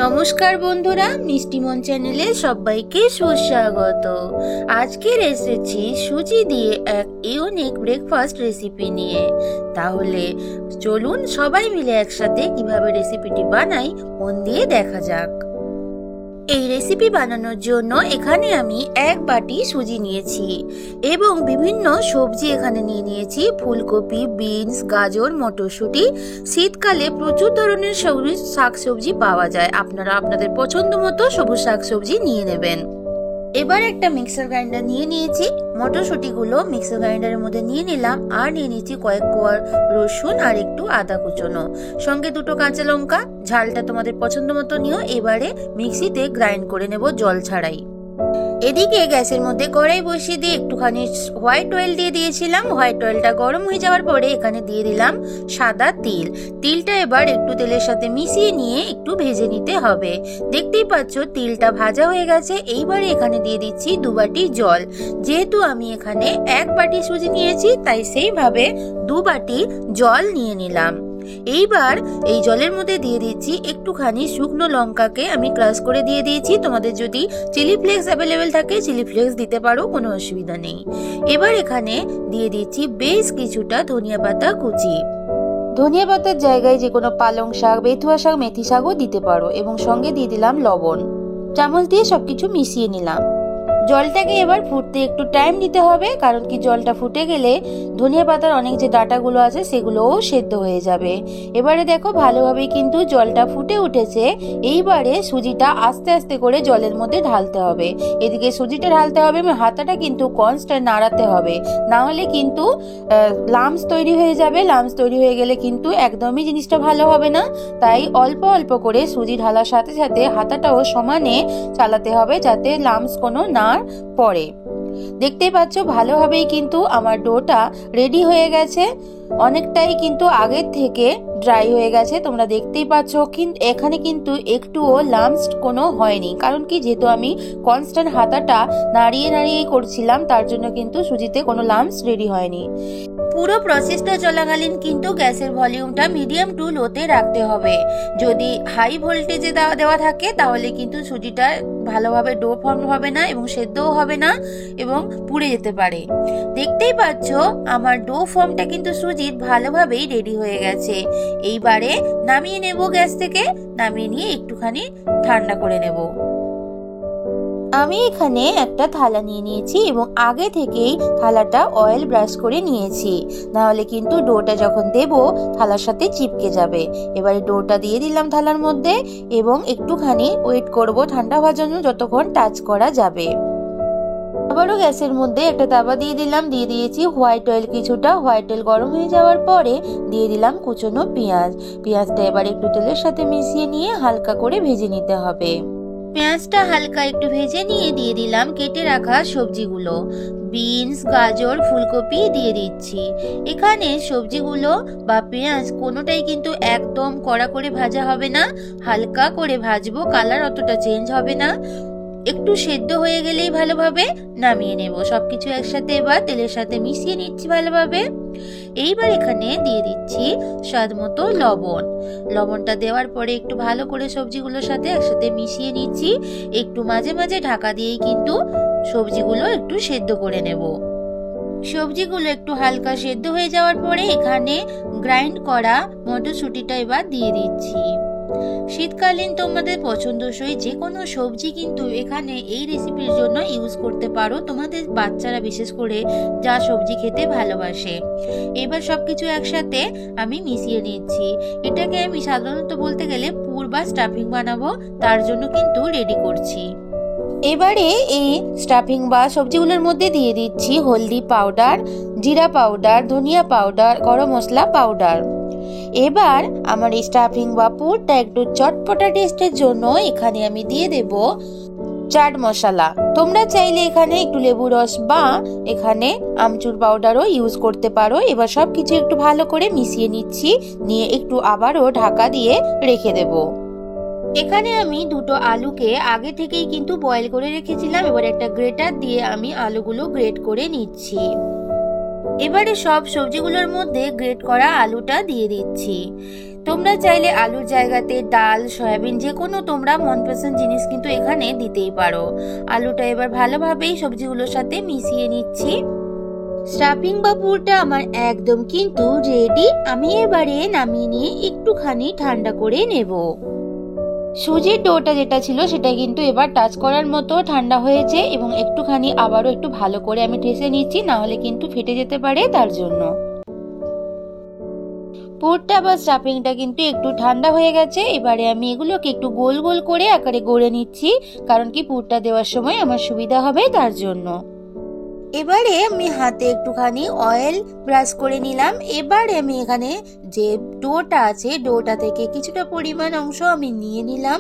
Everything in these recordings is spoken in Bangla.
নমস্কার বন্ধুরা, মিষ্টিমন চ্যানেলে সবাইকে সুস্বাগত। আজকের এসেছি সুজি দিয়ে এক ইউনিক ব্রেকফাস্ট রেসিপি নিয়ে। তাহলে চলুন সবাই মিলে একসাথে কিভাবে রেসিপিটি বানাই মন দিয়ে দেখা যাক। এই রেসিপি বানানোর জন্য এখানে আমি এক বাটি সুজি নিয়েছি এবং বিভিন্ন সবজি এখানে নিয়েছি। ফুলকপি, বিনস, গাজর, মটরশুঁটি। শীতকালে প্রচুর ধরনের সবুজ শাকসবজি পাওয়া যায়, আপনারা আপনাদের পছন্দ মতো সবুজ শাকসবজি নিয়ে নেবেন। এবার একটা মিক্সার গ্রাইন্ডার নিয়েছি, মটরশুঁটিগুলো মিক্সার গ্রাইন্ডারের মধ্যে নিয়ে নিলাম। আর নিয়ে নিয়েছি কয়েক কোয়া রসুন আর একটু আদা কুচোনো, সঙ্গে দুটো কাঁচা লঙ্কা। ঝালটা তোমাদের পছন্দ মতো নিও। এবারে মিক্সিতে গ্রাইন্ড করে নেব জল ছাড়াই। এদিকে গ্যাসের মধ্যে কড়াই বসিয়ে দিয়ে একটুখানি হোয়াইট অয়েল দিয়ে দিয়েছিলাম। হোয়াইট অয়েলটা গরম হয়ে যাওয়ার পরে এখানে দিয়ে দিলাম সাদা তিল। তিলটা এবার একটু তেলের সাথে মিশিয়ে নিয়ে একটু ভেজে নিতে হবে। দেখতেই পাচ্ছ তিলটা ভাজা হয়ে গেছে। এইবারে এখানে দিয়ে দিচ্ছি 2 বাটি জল। যেহেতু আমি এখানে 1 বাটি সুজি নিয়েছি, তাই সেইভাবে 2 বাটি জল নিয়ে নিলাম। এইবার এই জলের মধ্যে দিয়ে দিচ্ছি একটুখানি শুকনো লঙ্কাকে আমি ক্রাশ করে দিয়ে দিয়েছি। তোমাদের যদি চিলি ফ্লেক্স অ্যাভেলেবেল থাকে চিলি ফ্লেক্স দিতে পারো, কোনো অসুবিধা নেই। এবার এখানে দিয়ে দিচ্ছি বেশ কিছুটা ধনিয়া পাতা কুচি। ধনিয়া পাতার জায়গায় যে কোনো পালং শাক, বেথুয়া শাক, মেথি শাকও দিতে পারো। এবং সঙ্গে দিয়ে দিলাম লবণ। চামচ দিয়ে সবকিছু মিশিয়ে নিলাম। জলটাকে এবার ফুটতে একটু টাইম দিতে হবে, কারণ কি জলটা ফুটে গেলে ধনিয়া পাতার অনেক যে ডাঁটাগুলো আছে সেগুলোও সেদ্ধ হয়ে যাবে। এবারে দেখো ভালোভাবে কিন্তু জলটা ফুটে উঠেছে। এইবারে সুজিটা আস্তে আস্তে করে জলের মধ্যে ঢালতে হবে। এদিকে সুজিটা ঢালতে হবে এবং হাতাটা কিন্তু কনস্ট্যান্ট নাড়াতে হবে, না হলে কিন্তু লাম্পস তৈরি হয়ে যাবে। লাম্পস তৈরি হয়ে গেলে কিন্তু একদমই জিনিসটা ভালো হবে না। তাই অল্প অল্প করে সুজি ঢালার সাথে সাথে হাতাটাও সমানে চালাতে হবে, যাতে লাম্পস কোনো না পরে। দেখতেই পাচ্ছ ভালোভাবেই কিন্তু আমার ডোটা রেডি হয়ে গেছে। অনেকটাই কিন্তু আগের থেকে ড্রাই হয়ে গেছে, তোমরা দেখতেই পাচ্ছ। কিন্তু এখানে কিন্তু একটুও লাম্পস কোনো হয়নি, কারণ কি যেহেতু আমি কনস্ট্যান্ট হাতাটা নাড়িয়ে নাড়িয়ে করছিলাম, তার জন্য কিন্তু সুজিতে কোনো লাম্পস রেডি হয়নি। পুরো প্রসেসটা চলাকালীন কিন্তু গ্যাসের ভলিউমটা মিডিয়াম টু লোতে রাখতে হবে। যদি হাই ভোল্টেজে দেওয়া থাকে তাহলে কিন্তু সুজিটা ভালোভাবে ডো ফর্ম হবে না এবং সেদ্ধও হবে না এবং পুড়ে যেতে পারে। দেখতেই পাচ্ছ আমার ডো ফর্মটা কিন্তু সুজির ভালোভাবেই রেডি হয়ে গেছে। এইবারে নামিয়ে নেব গ্যাস থেকে। নামিয়ে নিয়ে একটুখানি ঠান্ডা করে নেব। আমি এখানে একটা থালা নিয়ে নিয়েছি এবং আগে থেকেই থালাটা অয়েল ব্রাশ করে নিয়েছি, নাহলে কিন্তু ডোটা যখন দেব থালার সাথে চিপকে যাবে। এবারে ডোটা দিয়ে দিলাম থালার মধ্যে এবং একটুখানি ওয়েট করব ঠান্ডা হওয়ার জন্য, যতক্ষণ টাচ করা যাবে। আবারও গ্যাসের মধ্যে একটা তাওয়া দিয়ে দিলাম। দিয়ে দিয়েছি হোয়াইট অয়েল কিছুটা। হোয়াইট অয়েল গরম হয়ে যাওয়ার পরে দিয়ে দিলাম কুচনো পেঁয়াজ। পেঁয়াজটা এবার একটু তেলের সাথে মিশিয়ে নিয়ে হালকা করে ভেজে নিতে হবে। পেঁয়াজটা হালকা একটু ভেজে নিয়ে দিয়ে দিলাম কেটে রাখা সবজিগুলো। বিনস, গাজর, ফুলকপি দিয়ে দিচ্ছি। এখানে সবজিগুলো বা পেঁয়াজ কোনোটাই কিন্তু একদম কড়া করে ভাজা হবে না, হালকা করে ভাজবো। কালার অতটা চেঞ্জ হবে না, একটু সেদ্ধ হয়ে গেলেই ভালোভাবে নামিয়ে নেব। সবকিছু একসাথে এবার তেলের সাথে মিশিয়ে নিচ্ছি ভালোভাবে। এইবার এখানে দিয়ে দিচ্ছি স্বাদ মতো লবণ। লবণটা দেওয়ার পরে একটু ভালো করে সবজিগুলোর সাথে একসাথে মিশিয়ে নিচ্ছি। একটু মাঝে মাঝে ঢাকা দিয়েই কিন্তু সবজিগুলো একটু সেদ্ধ করে নেব। সবজিগুলো একটু হালকা সেদ্ধ হয়ে যাওয়ার পরে এখানে গ্রাইন্ড করা মটরশুঁটিটা এবার দিয়ে দিচ্ছি। শীতকালীন তোমাদের পছন্দসই যে কোনো সবজি কিন্তু এখানে এই রেসিপির জন্য ইউজ করতে পারো, তোমাদের বাচ্চারা বিশেষ করে যা সবজি খেতে ভালোবাসে। এবার সবকিছু একসাথে আমি মিশিয়ে নিচ্ছি। এটাকে আমি সাধারণত বলতে গেলে পুর বা স্টাফিং বানাবো, তার জন্য কিন্তু রেডি করছি। এবারে এই স্টাফিং বা সবজিগুলোর মধ্যে দিয়ে দিচ্ছি হলদি পাউডার, জিরা পাউডার, ধনিয়া পাউডার, গরম মশলা পাউডার। এবার আমার এই স্টাফিং বা পুরটা একটু চটপটা টেস্টের জন্য এখানে আমি দিয়ে দেব চাট মশলা। তোমরা চাইলে এখানে একটু লেবু রস বা এখানে আমচুর পাউডারও ইউজ করতে পারো। এবার সবকিছু একটু ভালো করে মিশিয়ে নিচ্ছি, নিয়ে একটু আবারও ঢাকা দিয়ে রেখে দেব। এখানে আমি দুটো আলুকে আগে থেকেই কিন্তু বয়েল করে রেখেছিলাম। এবার একটা গ্রেটার দিয়ে আমি আলুগুলো গ্রেট করে নিচ্ছি। এবারে সব সবজিগুলোর মধ্যে গ্রেট করা আলুটা দিয়ে দিচ্ছি। তোমরা চাইলে আলুর জায়গাতে ডাল, সয়াবিন যে কোনো তোমরা মনপসন্দ জিনিস কিন্তু এখানে দিতেই পারো। আলুটা এবার ভালোভাবেই সবজিগুলোর সাথে মিশিয়ে নিচ্ছি। স্টাফিং বা পুরটা আমার একদম কিন্তু রেডি। আমি এবারে নামিয়ে নিয়ে একটুখানি ঠান্ডা করে নেব। সুজির ডোটা যেটা ছিল সেটা কিন্তু এবার টাচ করার মতো ঠান্ডা হয়েছে এবং একটুখানি আবারও একটু ভালো করে আমি ঠেসে নিচ্ছি, না হলে কিন্তু ফেটে যেতে পারে, তার জন্য। পুরটা বা স্টাফিংটা কিন্তু একটু ঠান্ডা হয়ে গেছে। এবারে আমি এগুলোকে একটু গোল গোল করে আকারে গড়ে নিচ্ছি, কারণ কি পুরটা দেওয়ার সময় আমার সুবিধা হবে, তার জন্য। এবারে আমি হাতে একটুখানি অয়েল ব্রাশ করে নিলাম। এবারে আমি এখানে যে ডোটা আছে ডোটা থেকে কিছুটা পরিমাণ অংশ আমি নিয়ে নিলাম।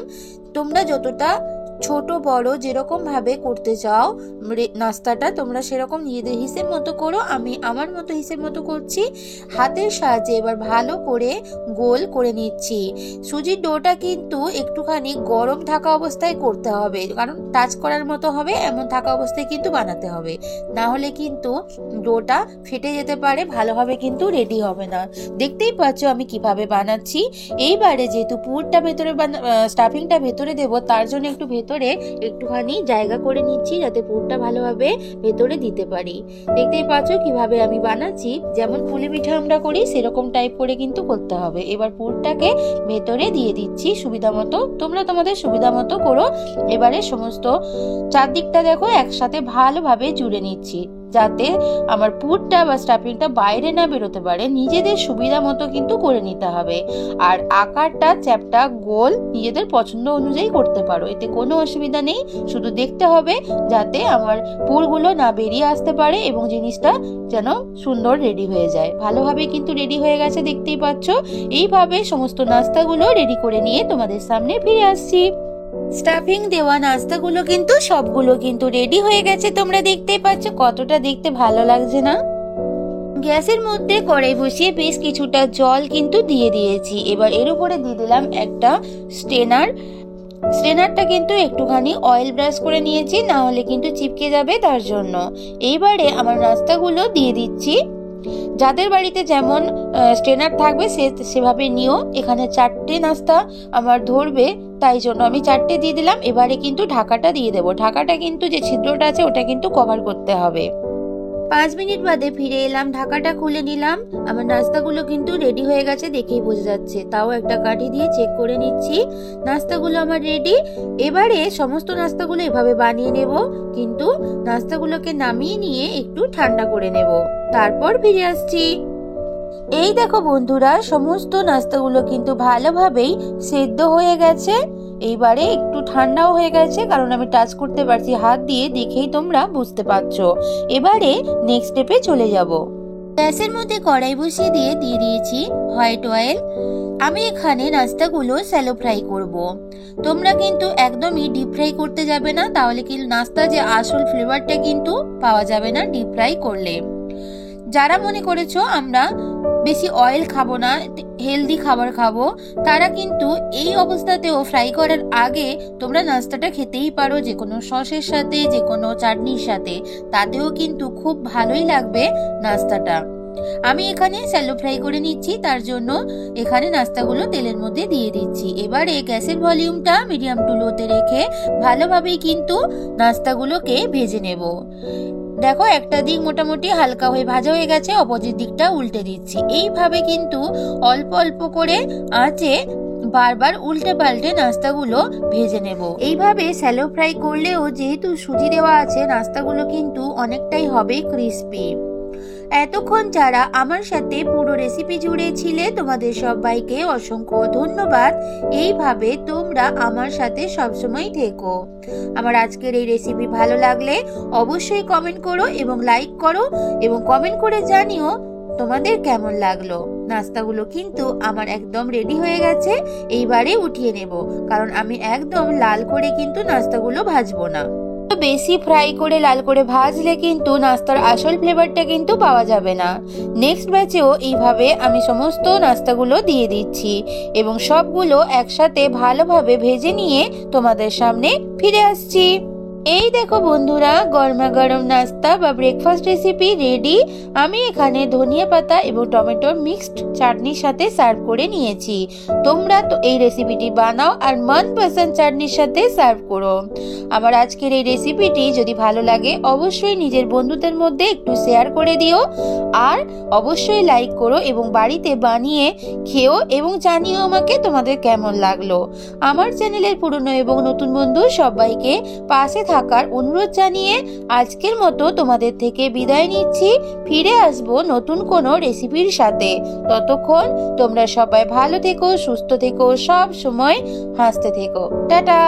তোমরা যতটা ছোট বড় যেরকম ভাবে করতে চাও নাস্তাটা তোমরা সেরকম নিজেদের হিসেব মতো করো। আমি আমার মতো হিসেব মতো করছি। হাতের সাহায্যে এবার ভালো করে গোল করে নিচ্ছি। সুজির ডোটা কিন্তু একটুখানি গরম থাকা অবস্থায় করতে হবে, কারণ টাচ করার মতো হবে এমন থাকা অবস্থায় কিন্তু বানাতে হবে, না হলে কিন্তু ডোটা ফেটে যেতে পারে, ভালোভাবে কিন্তু রেডি হবে না। দেখতেই পাচ্ছ আমি কিভাবে বানাচ্ছি। এইবারে যেহেতু পুরটা ভেতরে স্টাফিংটা ভেতরে দেবো, তার জন্য একটুখানি জায়গা করে নিচ্ছি যাতে পুরটা ভালোভাবে ভেতরে দিতে পারি। দেখতেই পাচ্ছ কিভাবে আমি বানাচ্ছি, যেমন পুলি পিঠা আমরা করি সেরকম টাইপ করে কিন্তু করতে হবে। এবার পুরটাকে ভেতরে দিয়ে দিচ্ছি সুবিধা মতো, তোমরা তোমাদের সুবিধা মতো করো। এবারে সমস্ত চারদিকটা দেখো একসাথে ভালোভাবে জুড়ে নিচ্ছি, যাতে আমার পুরটা বা স্টাফিংটা বাইরে না বেরোতে পারে। নিজেদের সুবিধা মতো কিন্তু করে নিতে হবে। আর আকারটা চ্যাপটা গোল নিজেদের পছন্দ অনুযায়ী করতে পারো, এতে কোনো অসুবিধা নেই। শুধু দেখতে হবে যাতে আমার পুরগুলো না বেরিয়ে আসতে পারে এবং জিনিসটা যেন সুন্দর রেডি হয়ে যায়। ভালোভাবে কিন্তু রেডি হয়ে গেছে, দেখতেই পাচ্ছ। এইভাবে সমস্ত নাস্তাগুলো রেডি করে নিয়ে তোমাদের সামনে ফিরে আসছি। স্টাফিং দেওয়া নাস্তাগুলো কিন্তু সবগুলো কিন্তু রেডি হয়ে গেছে, তোমরা দেখতেই পাচ্ছ কতটা দেখতে ভালো লাগছে না। গ্যাসের মধ্যে কড়াই বসিয়ে বেশ কিছুটা জল কিন্তু দিয়ে দিয়েছি। এবার এর উপরে দিয়ে দিলাম একটা স্ট্রেনারটা কিন্তু একটুখানি অয়েল ব্রাশ করে নিয়েছি, না হলে কিন্তু চিপকে যাবে, তার জন্য। এইবারে আমার নাস্তাগুলো দিয়ে দিচ্ছি। যাদের বাড়িতে যেমন স্ট্রেনার থাকবে সেভাবে নিও। এখানে 4টে নাস্তা আমার ধরবে, তাই জন্য আমি 4টে দিয়ে দিলাম। এবারে কিন্তু ঢাকাটা দিয়ে দেবো। ঢাকাটা কিন্তু যে ছিদ্রটা আছে ওটা কিন্তু কভার করতে হবে। 5 মিনিট বাদে ফিরে এলাম, ঢাকাটা খুলে নিলাম। আমার নাস্তাগুলো কিন্তু রেডি হয়ে গেছে, দেখেই বোঝা যাচ্ছে। তাও একটা কাঠি দিয়ে চেক করে নিচ্ছি। নাস্তাগুলো আমার রেডি। এবারে সমস্ত নাস্তাগুলো এভাবে বানিয়ে নেব, কিন্তু নাস্তাগুলোকে নামিয়ে নিয়ে একটু ঠান্ডা করে নেব, তারপর ফিরে আসছি। এই দেখো বন্ধুরা, সমস্ত নাস্তাগুলো কিন্তু ভালোভাবেই সেদ্ধ হয়ে গেছে। এইবারে একটু ঠান্ডাও হয়ে গেছে, কারণ আমি টাচ করতে পারছি হাত দিয়ে, দেখেই তোমরা বুঝতে পারছো। এবারে নেক্সট স্টেপে চলে যাব। গ্যাসের মধ্যে কড়াই বসিয়ে দিয়ে দিয়েছি হোয়াইট অয়েল। আমি এখানে নাস্তাগুলো শ্যালো ফ্রাই করব। তোমরা কিন্তু একদমই ডিপ ফ্রাই করতে যাবে না, তাহলে কিন্তু নাস্তা যে আসল ফ্লেভারটা কিন্তু পাওয়া যাবে না ডিপ ফ্রাই করলে। যারা মনে করেছো আমরা বেশি অয়েল খাবো না, হেলদি খাবার খাবো, তারা কিন্তু এই অবস্থাতেও ফ্রাই করার আগে তোমরা নাস্তাটা খেতেই পারো, যে কোনো সসের সাথে, যে কোনো চাটনির সাথে, তাতেও কিন্তু খুব ভালোই লাগবে নাস্তাটা। আমি এখানে শ্যালো ফ্রাই করে নিচ্ছি, তার জন্য এখানে নাস্তাগুলো তেলের মধ্যে দিয়ে দিচ্ছি। এবারে গ্যাসের ভলিউমটা মিডিয়াম টু লোতে রেখে ভালোভাবেই কিন্তু নাস্তাগুলোকে ভেজে নেব। দেখো একটা দিক মোটামুটি হালকা হয়ে ভাজা হয়ে গেছে, অপোজিট দিকটা উল্টে দিচ্ছি। এইভাবে কিন্তু অল্প অল্প করে আঁচে বারবার উল্টে পাল্টে নাস্তাগুলো ভেজে নেব। এইভাবে শ্যালো ফ্রাই করলেও যেহেতু সুজি দেওয়া আছে, নাস্তাগুলো কিন্তু অনেকটাই হবে ক্রিস্পি। এতক্ষণ যারা আমার সাথে পুরো রেসিপি জুড়ে ছিলে তোমাদের সবাইকে অসংখ্য ধন্যবাদ। এইভাবে তোমরা আমার সাথে সবসময় থেকো। আমার আজকের এই রেসিপি ভালো লাগলে অবশ্যই কমেন্ট করো এবং লাইক করো, এবং কমেন্ট করে জানিও তোমাদের কেমন লাগলো। নাস্তাগুলো কিন্তু আমার একদম রেডি হয়ে গেছে। এইবারে উঠিয়ে নেব, কারণ আমি একদম লাল করে কিন্তু নাস্তাগুলো ভাজবো না। বেশি ফ্রাই করে লাল করে ভাজলে কিন্তু নাস্তার আসল ফ্লেভারটা কিন্তু পাওয়া যাবে না। নেক্সট ব্যাচেও এইভাবে আমি সমস্ত নাস্তাগুলো দিয়ে দিচ্ছি এবং সবগুলো একসাথে ভালোভাবে ভেজে নিয়ে তোমাদের সামনে ফিরে আসছি। এই দেখো বন্ধুরা, গরমা গরম নাস্তা বা ব্রেকফাস্ট রেসিপি রেডি। আমি এখানে ধনিয়া পাতা এবং টমেটোর মিক্সড চাটনির সাথে সার্ভ করে নিয়েছি। তোমরা তো এই রেসিপিটি বানাও আর মনপসন্দ চাটনির সাথে সার্ভ করো। আমার আজকের এই রেসিপিটি যদি ভালো লাগে অবশ্যই নিজের বন্ধুদের মধ্যে একটু শেয়ার করে দিও, আর অবশ্যই লাইক করো এবং বাড়িতে বানিয়ে খেও এবং জানিও আমাকে তোমাদের কেমন লাগলো। আমার চ্যানেলের পুরনো এবং নতুন বন্ধু সবাইকে পাশে থাকার অনুরোধ জানিয়ে আজকের মতো তোমাদের থেকে বিদায় নিচ্ছি। ফিরে আসবো নতুন কোনো রেসিপির সাথে। ততক্ষণ তোমরা সবাই ভালো থেকো, সুস্থ থেকো, সব সময় হাসতে থেকো। টাটা।